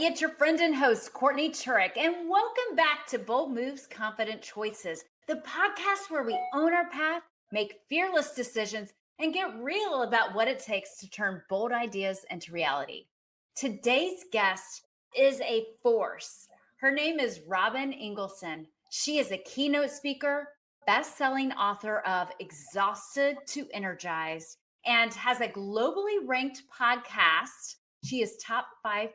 everybody. It's your friend and host, Courtney Turek, and welcome back to Bold Moves, Confident Choices, the podcast where we own our path, make fearless decisions, and get real about what it takes to turn bold ideas into reality. Today's guest is a force. Her name is Robyn Engelson. She is a keynote speaker, best-selling author of Exhausted to Energized, and has a globally ranked podcast. She is top 5%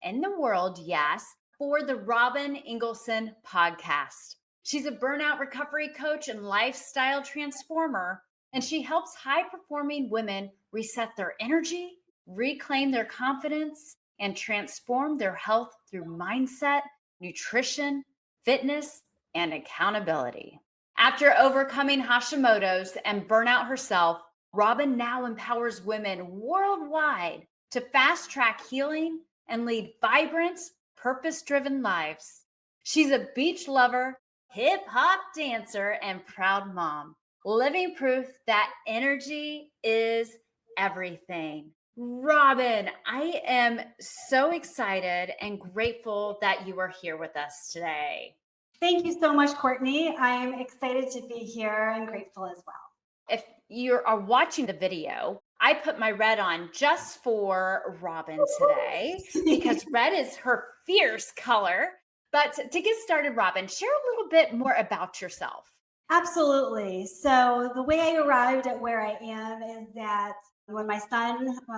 in the world, yes, for the Robyn Engelson podcast. She's a burnout recovery coach and lifestyle transformer, and she helps high-performing women reset their energy, reclaim their confidence, and transform their health through mindset, nutrition, fitness, and accountability. After overcoming Hashimoto's and burnout herself, Robyn now empowers women worldwide to fast-track healing and lead vibrant, purpose-driven lives. She's a beach lover, hip-hop dancer, and proud mom, living proof that energy is everything. Robyn, I am so excited and grateful that you are here with us today. Thank you so much, Courtney. I am excited to be here and grateful as well. If you are watching the video, I put my red on just for Robyn today because red is her fierce color. But to get started, Robyn, share a little bit more about yourself. Absolutely. So the way I arrived at where I am is that when my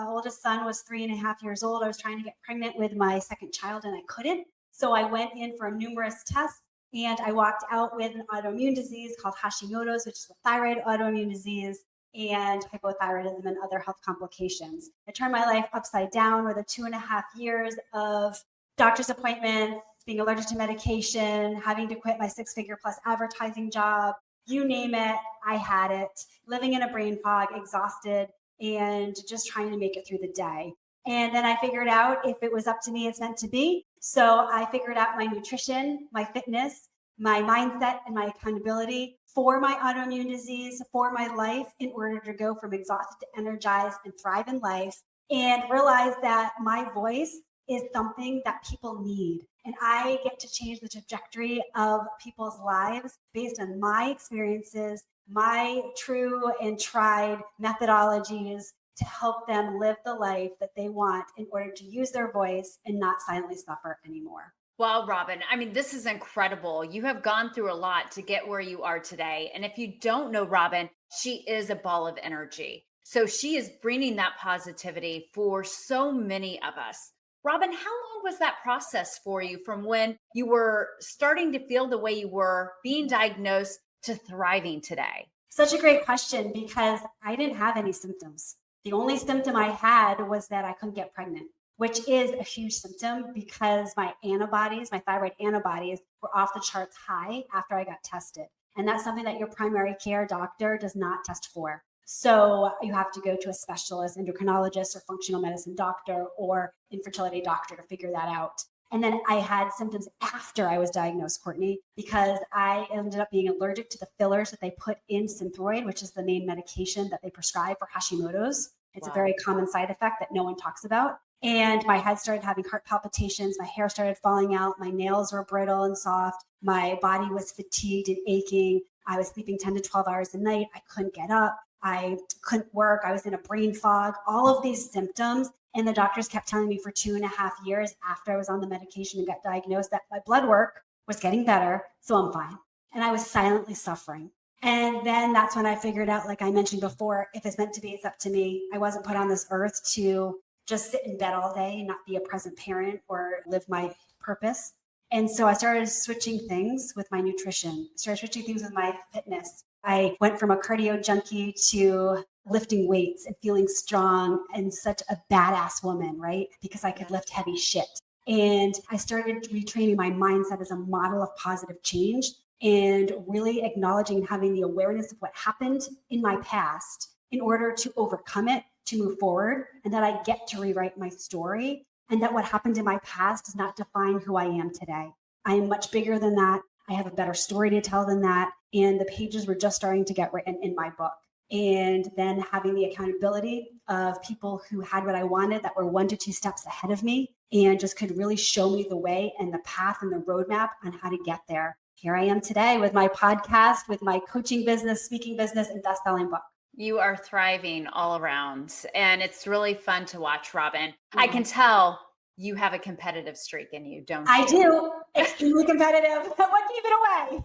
oldest son was 3.5 years old, I was trying to get pregnant with my second child and I couldn't. So I went in for numerous tests and I walked out with an autoimmune disease called Hashimoto's, which is a thyroid autoimmune disease, and hypothyroidism and other health complications. It turned my life upside down with 2.5 years of doctor's appointments, being allergic to medication, having to quit my 6-figure plus advertising job, you name it, I had it, living in a brain fog, exhausted, and just trying to make it through the day. And then I figured out if it was up to me, it's meant to be. So I figured out my nutrition, my fitness, my mindset, and my accountability for my autoimmune disease, for my life, in order to go from exhausted to energized and thrive in life, and realize that my voice is something that people need. And I get to change the trajectory of people's lives based on my experiences, my true and tried methodologies to help them live the life that they want in order to use their voice and not silently suffer anymore. Well, Robyn, I mean, this is incredible. You have gone through a lot to get where you are today. And if you don't know Robyn, she is a ball of energy. So she is bringing that positivity for so many of us. Robyn, how long was that process for you from when you were starting to feel the way you were, being diagnosed, to thriving today? Such a great question, because I didn't have any symptoms. The only symptom I had was that I couldn't get pregnant, which is a huge symptom because my thyroid antibodies were off the charts high after I got tested. And that's something that your primary care doctor does not test for. So you have to go to a specialist, endocrinologist or functional medicine doctor or infertility doctor to figure that out. And then I had symptoms after I was diagnosed, Courtney, because I ended up being allergic to the fillers that they put in Synthroid, which is the main medication that they prescribe for Hashimoto's. It's a very common side effect that no one talks about. And my head started having heart palpitations. My hair started falling out. My nails were brittle and soft. My body was fatigued and aching. I was sleeping 10 to 12 hours a night. I couldn't get up. I couldn't work. I was in a brain fog, all of these symptoms. And the doctors kept telling me for 2.5 years after I was on the medication and got diagnosed that my blood work was getting better. So I'm fine. And I was silently suffering. And then that's when I figured out, like I mentioned before, if it's meant to be, it's up to me. I wasn't put on this earth to just sit in bed all day and not be a present parent or live my purpose. And so I started switching things with my nutrition, started switching things with my fitness. I went from a cardio junkie to lifting weights and feeling strong and such a badass woman, right? Because I could lift heavy shit. And I started retraining my mindset as a model of positive change and really acknowledging and having the awareness of what happened in my past in order to overcome it, to move forward, and that I get to rewrite my story, and that what happened in my past does not define who I am today. I am much bigger than that. I have a better story to tell than that. And the pages were just starting to get written in my book. and then having the accountability of people who had what I wanted that were 1 to 2 steps ahead of me and just could really show me the way and the path and the roadmap on how to get there. Here I am today with my podcast, with my coaching business, speaking business, and best-selling book. You are thriving all around, and it's really fun to watch, Robyn. I can tell you have a competitive streak in you, don't you? I do. Extremely competitive. What gave it away?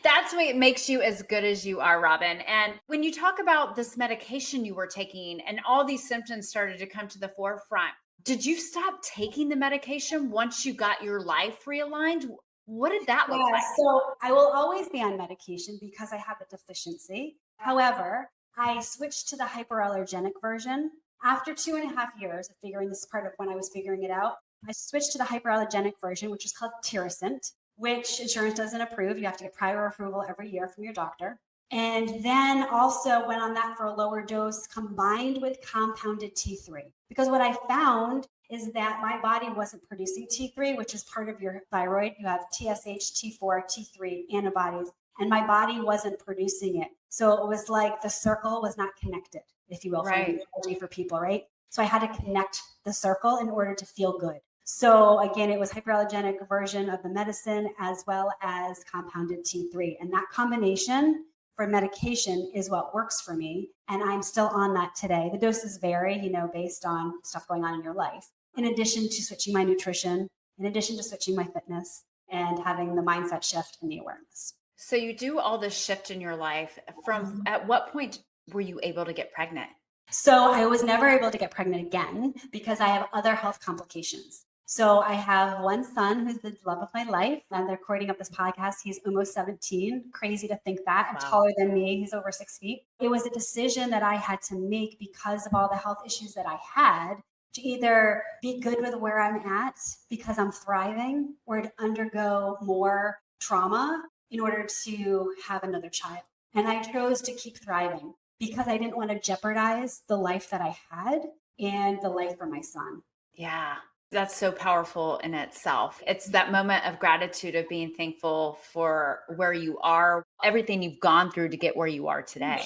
That's what makes you as good as you are, Robyn. And when you talk about this medication you were taking and all these symptoms started to come to the forefront, did you stop taking the medication once you got your life realigned? What did that look like? So I will always be on medication because I have a deficiency. However, I switched to the hyperallergenic version. After 2.5 years of figuring this part of when I was figuring it out, I switched to the hyperallergenic version, which is called Tirosint, which insurance doesn't approve. You have to get prior approval every year from your doctor. And then also went on that for a lower dose combined with compounded T3. Because what I found is that my body wasn't producing T3, which is part of your thyroid. You have TSH, T4, T3 antibodies, and my body wasn't producing it. So it was like the circle was not connected, if you will, for people, right? So I had to connect the circle in order to feel good. So again, it was hyperallergenic version of the medicine as well as compounded T3. And that combination for medication is what works for me. And I'm still on that today. The doses vary, based on stuff going on in your life. In addition to switching my nutrition, in addition to switching my fitness and having the mindset shift and the awareness. So you do all this shift in your life. From at what point were you able to get pregnant? So I was never able to get pregnant again because I have other health complications. So I have one son who's the love of my life, and they're recording up this podcast. He's almost 17. Crazy to think that. I'm taller than me. He's over 6 feet. It was a decision that I had to make because of all the health issues that I had to either be good with where I'm at because I'm thriving or to undergo more trauma in order to have another child. And I chose to keep thriving because I didn't want to jeopardize the life that I had and the life for my son. Yeah. That's so powerful in itself. It's that moment of gratitude of being thankful for where you are, everything you've gone through to get where you are today.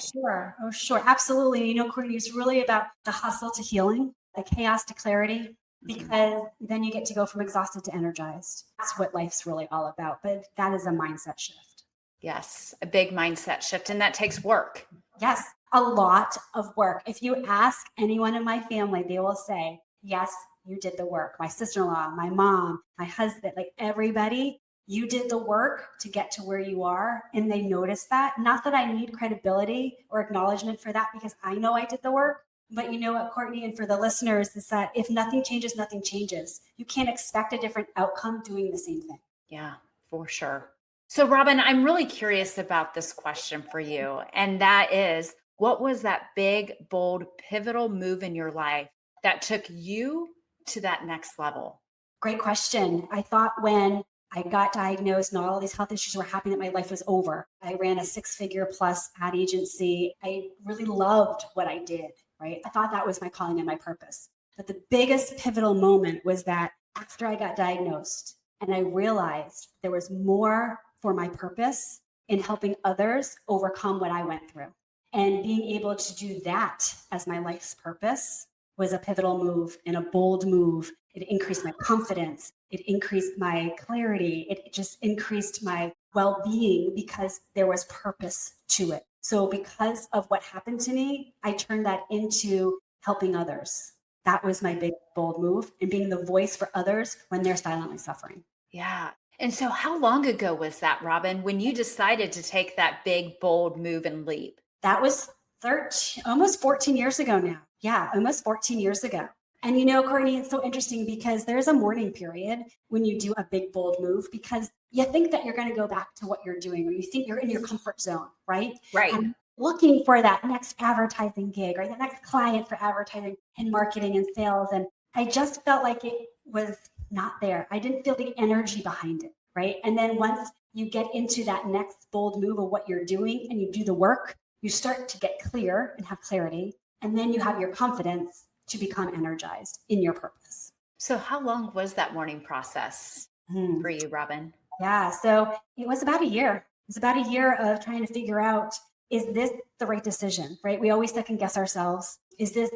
Oh, sure. Absolutely. Courtney, it's really about the hustle to healing, the chaos to clarity, because then you get to go from exhausted to energized. That's what life's really all about. But that is a mindset shift. Yes, a big mindset shift. And that takes work. Yes, a lot of work. If you ask anyone in my family, they will say, yes, you did the work. My sister-in-law, my mom, my husband, like everybody, you did the work to get to where you are. And they notice that. Not that I need credibility or acknowledgement for that because I know I did the work. But you know what, Courtney, and for the listeners, is that if nothing changes, nothing changes. You can't expect a different outcome doing the same thing. Yeah, for sure. So Robyn, I'm really curious about this question for you. And that is, what was that big, bold, pivotal move in your life that took you to that next level? Great question. I thought when I got diagnosed and all these health issues were happening that my life was over. I ran a 6-figure plus ad agency. I really loved what I did, right? I thought that was my calling and my purpose. But the biggest pivotal moment was that after I got diagnosed and I realized there was more for my purpose in helping others overcome what I went through. And being able to do that as my life's purpose was a pivotal move and a bold move. It increased my confidence. It increased my clarity. It just increased my well-being because there was purpose to it. So because of what happened to me, I turned that into helping others. That was my big, bold move, and being the voice for others when they're silently suffering. Yeah. And so how long ago was that, Robyn, when you decided to take that big, bold move and leap? That was almost 14 years ago now. Yeah, almost 14 years ago. And Courtney, it's so interesting because there's a mourning period when you do a big, bold move because you think that you're going to go back to what you're doing or you think you're in your comfort zone, right? Right. And looking for that next advertising gig or the next client for advertising and marketing and sales. And I just felt like it was not there. I didn't feel the energy behind it, right? And then once you get into that next bold move of what you're doing and you do the work, you start to get clear and have clarity. And then you have your confidence to become energized in your purpose. So how long was that mourning process for you, Robyn? Yeah, so it was about a year. It was about a year of trying to figure out is this the right decision, right? We always second guess ourselves. Is this,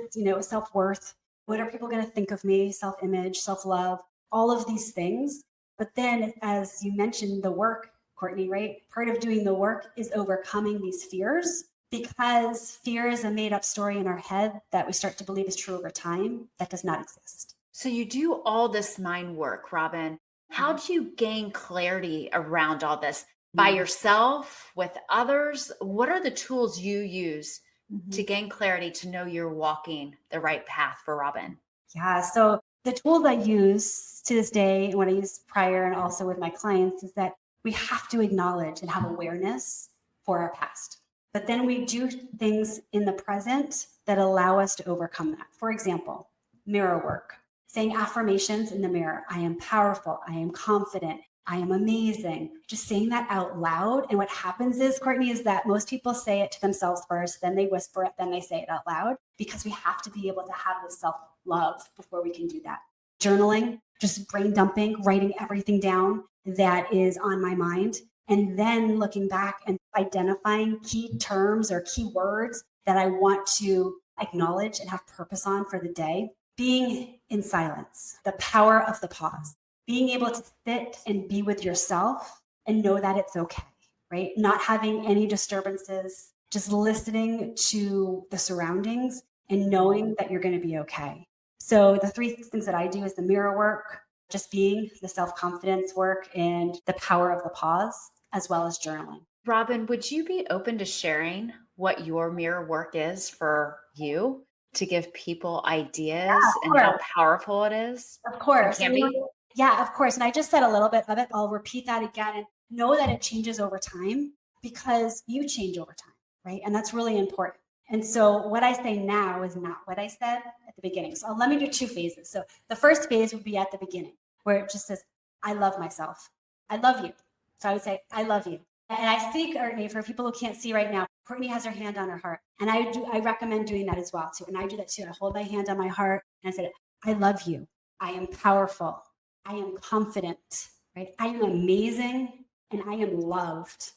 self-worth? What are people going to think of me? Self-image, self-love, all of these things. But then, as you mentioned, the work, Courtney, right? Part of doing the work is overcoming these fears, because fear is a made up story in our head that we start to believe is true over time that does not exist. So you do all this mind work, Robyn. How do you gain clarity around all this? By yourself, with others? What are the tools you use to gain clarity, to know you're walking the right path for Robyn? Yeah. So the tools I use to this day, and what I used prior and also with my clients, is that we have to acknowledge and have awareness for our past. But then we do things in the present that allow us to overcome that. For example, mirror work, saying affirmations in the mirror. I am powerful. I am confident. I am amazing. Just saying that out loud. And what happens is, Courtney, is that most people say it to themselves first, then they whisper it, then they say it out loud, because we have to be able to have this self-love before we can do that. Journaling, just brain dumping, writing everything down that is on my mind, and then looking back and identifying key terms or key words that I want to acknowledge and have purpose on for the day. Being in silence, the power of the pause, being able to sit and be with yourself and know that it's okay, right? Not having any disturbances, just listening to the surroundings and knowing that you're going to be okay. So the three things that I do is the mirror work, just being, the self-confidence work, and the power of the pause, as well as journaling. Robyn, would you be open to sharing what your mirror work is for you, to give people ideas and how powerful it is? Of course. It can be. Yeah, of course. And I just said a little bit of it. I'll repeat that again and know that it changes over time, because you change over time, right? And that's really important. And so what I say now is not what I said at the beginning. So let me do two phases. So the first phase would be at the beginning, where it just says, I love myself. I love you. So I would say, I love you. And I see, Courtney, for people who can't see right now, Courtney has her hand on her heart. And I recommend doing that as well too. And I do that too. I hold my hand on my heart and I said, I love you. I am powerful. I am confident, right? I am amazing and I am loved.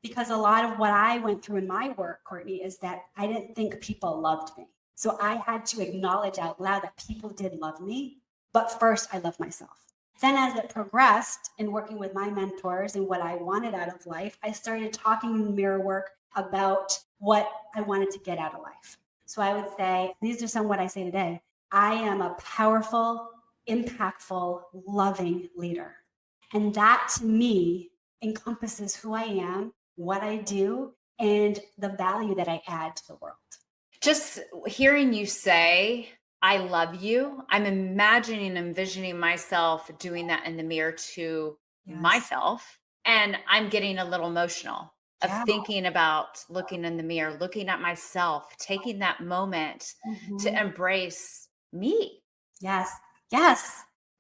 Because a lot of what I went through in my work, Courtney, is that I didn't think people loved me. So I had to acknowledge out loud that people did love me. But first, I loved myself. Then as it progressed in working with my mentors and what I wanted out of life, I started talking in mirror work about what I wanted to get out of life. So I would say, these are some of what I say today. I am a powerful, impactful, loving leader. And that to me encompasses who I am, what I do, and the value that I add to the world. Just hearing you say, I love you, I'm imagining, envisioning myself doing that in the mirror to myself. And I'm getting a little emotional of thinking about looking in the mirror, looking at myself, taking that moment to embrace me. Yes,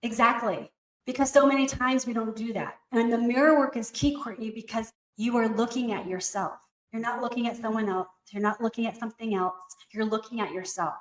exactly. Because so many times we don't do that. And the mirror work is key, Courtney, because you are looking at yourself. You're not looking at someone else. You're not looking at something else. You're looking at yourself.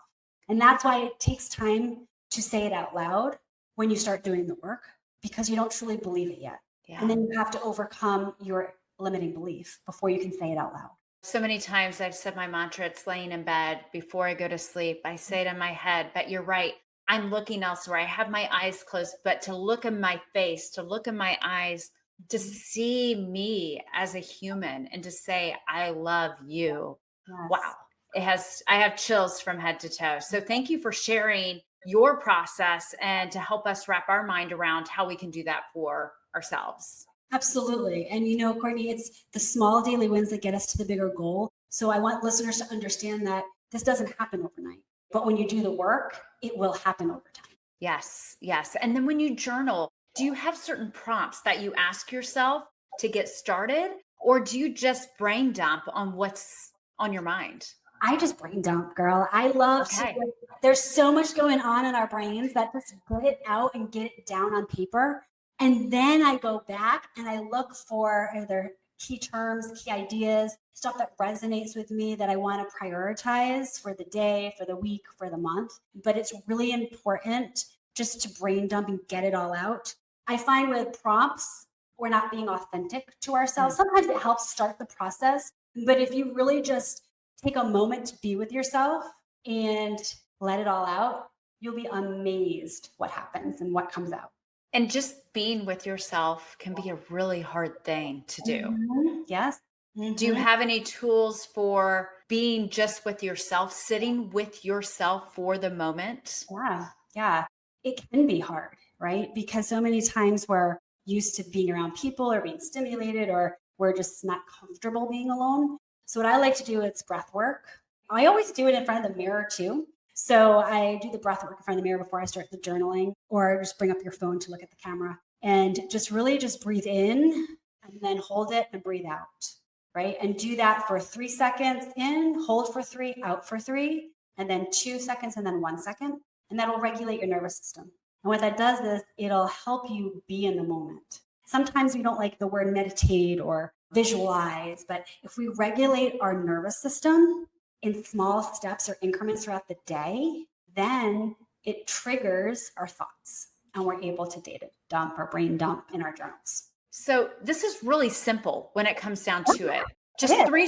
And that's why it takes time to say it out loud when you start doing the work, because you don't truly believe it yet. Yeah. And then you have to overcome your limiting belief before you can say it out loud. So many times I've said my mantra, it's laying in bed before I go to sleep. I say it in my head, but you're right. I'm looking elsewhere. I have my eyes closed, but to look in my face, to look in my eyes, to see me as a human and to say, I love you. Yes. Wow. I have chills from head to toe. So thank you for sharing your process and to help us wrap our mind around how we can do that for ourselves. Absolutely. And Courtney, it's the small daily wins that get us to the bigger goal. So I want listeners to understand that this doesn't happen overnight, but when you do the work, it will happen over time. Yes. And then when you journal, do you have certain prompts that you ask yourself to get started, or do you just brain dump on what's on your mind? I just brain dump, girl. I love to. There's so much going on in our brains that just get it out and get it down on paper. And then I go back and I look for either key terms, key ideas, stuff that resonates with me that I want to prioritize for the day, for the week, for the month. But it's really important just to brain dump and get it all out. I find with prompts, we're not being authentic to ourselves. Sometimes it helps start the process, But if you really just take a moment to be with yourself and let it all out, you'll be amazed what happens and what comes out. And just being with yourself can be a really hard thing to do. Yes. Do you Mhm. have any tools for being just with yourself, sitting with yourself for the moment? Yeah. Yeah. It can be hard, right? Because so many times we're used to being around people or being stimulated, or we're just not comfortable being alone. So, what I like to do is breath work. I always do it in front of the mirror too. So, I do the breath work in front of the mirror before I start the journaling, or just bring up your phone to look at the camera and just really just breathe in and then hold it and breathe out, right? And do that for 3 seconds in, hold for three, out for three, and then 2 seconds, and then 1 second. And that'll regulate your nervous system. And what that does is it'll help you be in the moment. Sometimes we don't like the word meditate or visualize, but if we regulate our nervous system in small steps or increments throughout the day, then it triggers our thoughts and we're able to data dump or brain dump in our journals. So, this is really simple when it comes down to it. It Just is. 3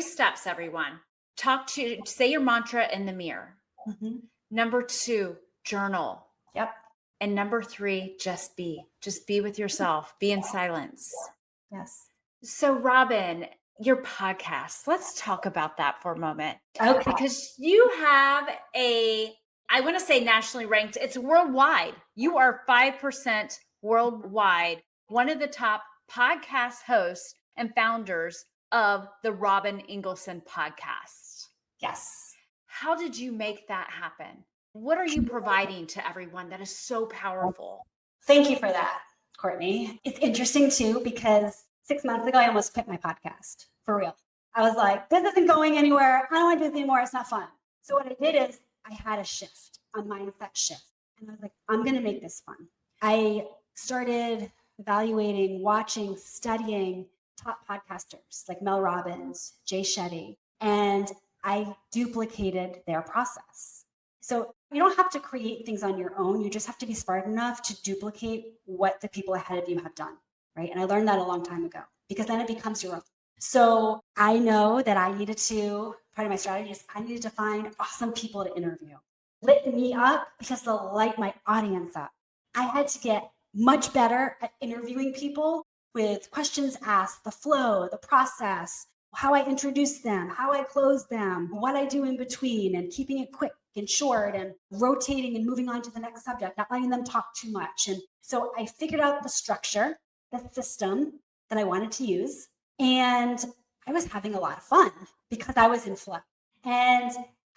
steps, everyone. Say your mantra in the mirror. Mhm. Number 2, journal. Yep. And number 3, just be with yourself, be in silence. Yes. So, Robyn, your podcast, let's talk about that for a moment. Okay. Because you have I want to say nationally ranked, it's worldwide. You are 5% worldwide, one of the top podcast hosts and founders of the Robyn Engelson podcast. Yes. How did you make that happen? What are you providing to everyone that is so powerful? Thank you for that, Courtney. It's interesting too, because 6 months ago, I almost quit my podcast for real. I was like, this isn't going anywhere. I don't want to do this anymore. It's not fun. So what I did is I had a shift, a mindset shift. And I was like, I'm going to make this fun. I started evaluating, watching, studying top podcasters like Mel Robbins, Jay Shetty, and I duplicated their process. So you don't have to create things on your own. You just have to be smart enough to duplicate what the people ahead of you have done, right? And I learned that a long time ago, because then it becomes your own. So I know that part of my strategy is I needed to find awesome people to interview. Lit me up because they'll light my audience up. I had to get much better at interviewing people with questions asked, the flow, the process, how I introduce them, how I close them, what I do in between, and keeping it quick and short and rotating and moving on to the next subject, not letting them talk too much. And so I figured out the structure, the system that I wanted to use. And I was having a lot of fun because I was in flow. And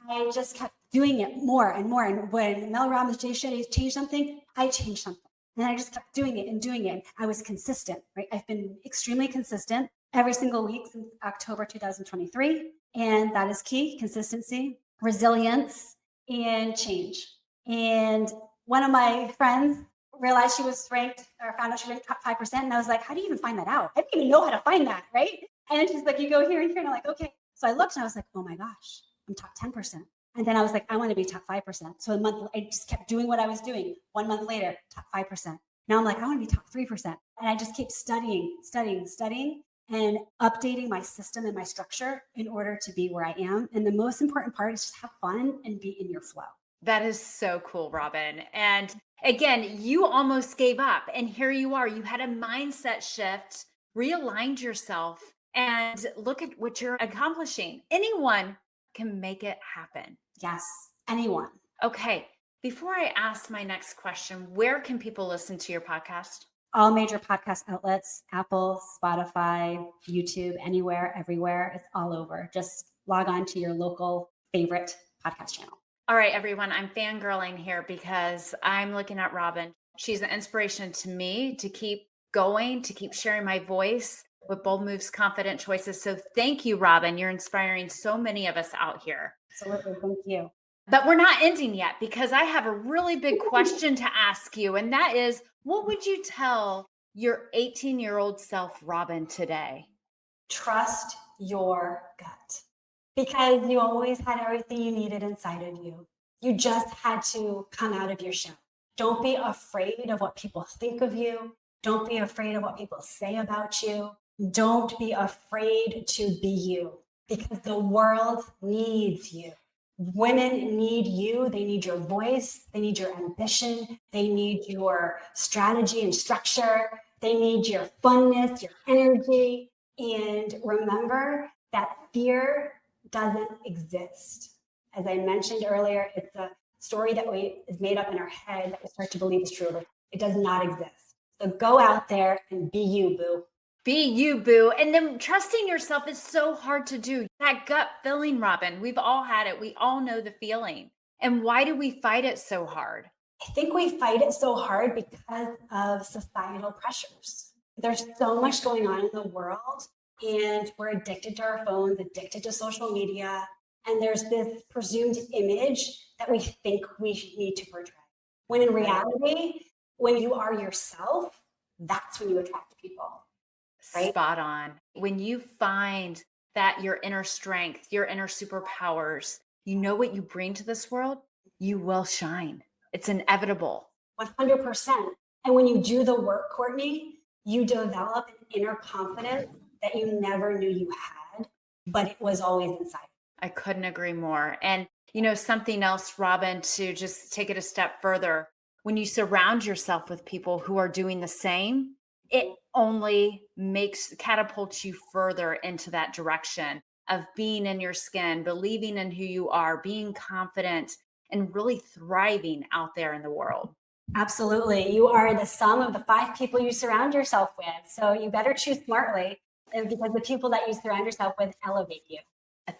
I just kept doing it more and more. And when Mel Robbins, Jay Shetty changed something, I changed something. And I just kept doing it and doing it. I was consistent, right? I've been extremely consistent every single week since October 2023. And that is key: consistency, resilience, and change. And one of my friends realized she was ranked, or found out she ranked top 5%. And I was like, how do you even find that out? I didn't even know how to find that, right? And then she's like, you go here and here. And I'm like, okay. So I looked and I was like, oh my gosh, I'm top 10%. And then I was like, I want to be top 5%. So a month, I just kept doing what I was doing. 1 month later, top 5%. Now I'm like, I want to be top 3%. And I just keep studying, and updating my system and my structure in order to be where I am. And the most important part is just have fun and be in your flow. That is so cool, Robyn. And again, you almost gave up, and here you are. You had a mindset shift, realigned yourself, and look at what you're accomplishing. Anyone can make it happen. Yes, anyone. Okay. Before I ask my next question, where can people listen to your podcast? All major podcast outlets: Apple, Spotify, YouTube, anywhere, everywhere. It's all over. Just log on to your local favorite podcast channel. All right, everyone, I'm fangirling here because I'm looking at Robyn. She's an inspiration to me to keep going, to keep sharing my voice with Bold Moves, Confident Choices. So thank you, Robyn. You're inspiring so many of us out here. Absolutely. Thank you. But we're not ending yet, because I have a really big question to ask you. And that is, what would you tell your 18-year-old self, Robyn, today? Trust your gut, because you always had everything you needed inside of you. You just had to come out of your shell. Don't be afraid of what people think of you. Don't be afraid of what people say about you. Don't be afraid to be you because the world needs you. Women need you. They need your voice. They need your ambition. They need your strategy and structure. They need your funness, your energy. And remember that fear doesn't exist. As I mentioned earlier, it's a story that is made up in our head that we start to believe is true, but it does not exist. So go out there and be you, boo. Be you, boo. And then trusting yourself is so hard to do. That gut feeling, Robyn, we've all had it. We all know the feeling. And why do we fight it so hard? I think we fight it so hard because of societal pressures. There's so much going on in the world, and we're addicted to our phones, addicted to social media. And there's this presumed image that we think we need to portray. When in reality, when you are yourself, that's when you attract people. Right? Spot on. When you find that your inner strength, your inner superpowers, you know what you bring to this world, you will shine. It's inevitable. 100%. And when you do the work, Courtney, you develop an inner confidence that you never knew you had, but it was always inside. I couldn't agree more. And something else, Robyn, to just take it a step further, when you surround yourself with people who are doing the same, it only catapults you further into that direction of being in your skin, believing in who you are, being confident, and really thriving out there in the world. Absolutely. You are the sum of the 5 people you surround yourself with. So you better choose smartly, because the people that you surround yourself with elevate you.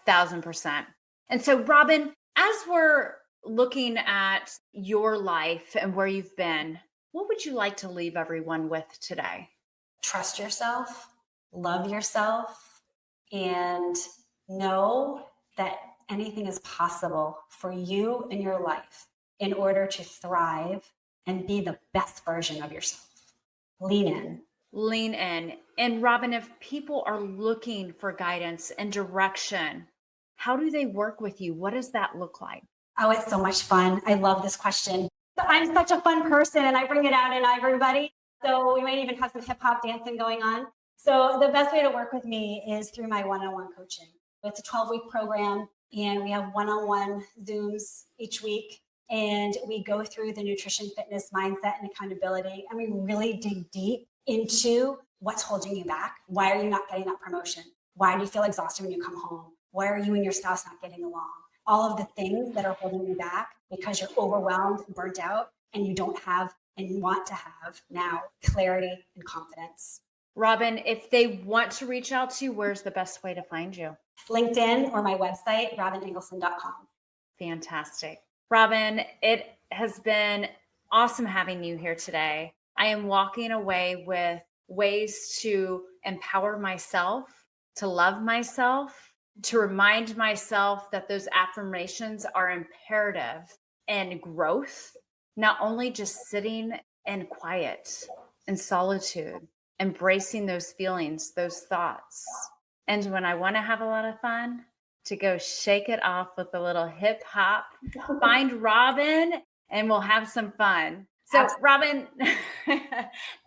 1,000%. And so, Robyn, as we're looking at your life and where you've been, what would you like to leave everyone with today? Trust yourself, love yourself, and know that anything is possible for you in your life in order to thrive and be the best version of yourself. Lean in. Lean in. And Robyn, if people are looking for guidance and direction, how do they work with you? What does that look like? Oh, it's so much fun. I love this question. I'm such a fun person and I bring it out in everybody. So we might even have some hip hop dancing going on. So the best way to work with me is through my one-on-one coaching. It's a 12-week program and we have one-on-one Zooms each week. And we go through the nutrition, fitness, mindset, and accountability. And we really dig deep into what's holding you back. Why are you not getting that promotion? Why do you feel exhausted when you come home? Why are you and your spouse not getting along? All of the things that are holding you back because you're overwhelmed and burnt out and you don't have and want to have now clarity and confidence. Robyn, if they want to reach out to you, where's the best way to find you? LinkedIn or my website, robynengelson.com. Fantastic. Robyn, it has been awesome having you here today. I am walking away with ways to empower myself, to love myself, to remind myself that those affirmations are imperative in growth, not only just sitting in quiet and solitude, embracing those feelings, those thoughts. And when I want to have a lot of fun, to go shake it off with a little hip hop, find Robyn and we'll have some fun. So Robyn,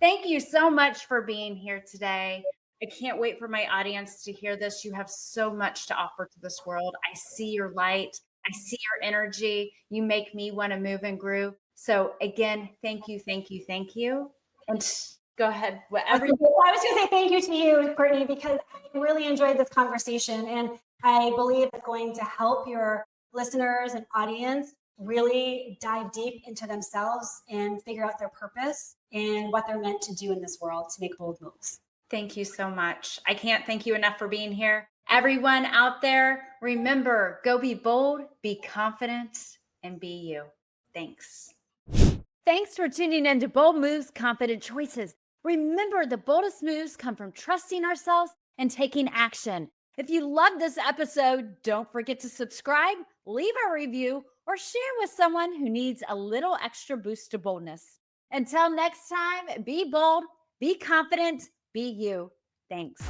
thank you so much for being here today. I can't wait for my audience to hear this. You have so much to offer to this world. I see your light. I see your energy. You make me want to move and groove. So again, thank you, thank you, thank you. And go ahead. Whatever. I was going to say thank you to you, Courtney, because I really enjoyed this conversation. And I believe it's going to help your listeners and audience really dive deep into themselves and figure out their purpose and what they're meant to do in this world to make bold moves. Thank you so much. I can't thank you enough for being here. Everyone out there, remember, go be bold, be confident, and be you. Thanks. Thanks for tuning in to Bold Moves, Confident Choices. Remember, the boldest moves come from trusting ourselves and taking action. If you loved this episode, don't forget to subscribe, leave a review, or share with someone who needs a little extra boost to boldness. Until next time, be bold, be confident, be you. Thanks.